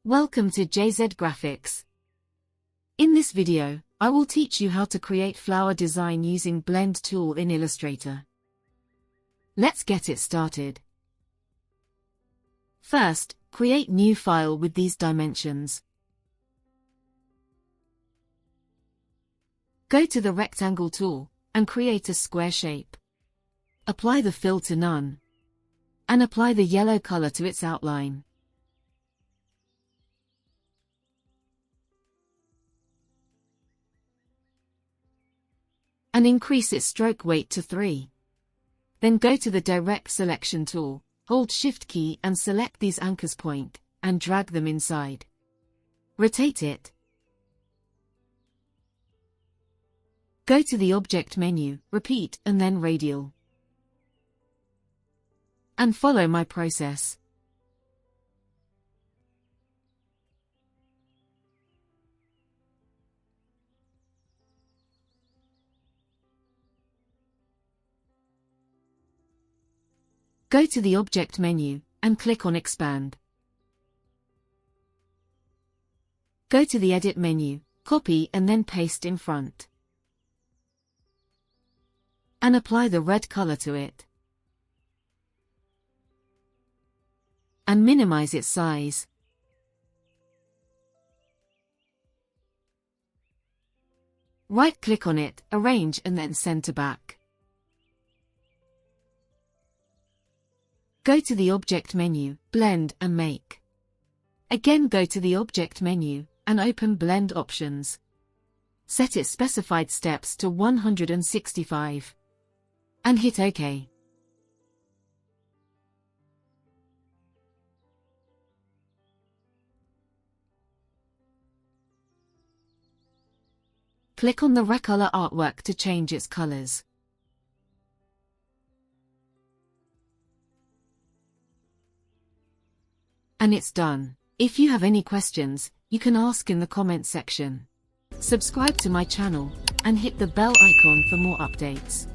Welcome to JZ Graphics. In this video, I will teach you how to create flower design using Blend tool in Illustrator. Let's get it started. First, create new file with these dimensions. Go to the rectangle tool and create a square shape. Apply the fill to none and apply the yellow color to its outline. And increase its stroke weight to 3. Then go to the Direct Selection tool, hold Shift key and select these anchors point, and drag them inside. Rotate it. Go to the Object menu, repeat, and then Radial. And follow my process. Go to the Object menu, and click on Expand. Go to the Edit menu, copy and then paste in front. And apply the red color to it. And minimize its size. Right-click on it, arrange and then send to back. Go to the Object menu, Blend and Make. Again go to the Object menu, and open Blend Options. Set its specified steps to 165. And hit OK. Click on the Recolor artwork to change its colors. And it's done. If you have any questions, you can ask in the comment section. Subscribe to my channel, and hit the bell icon for more updates.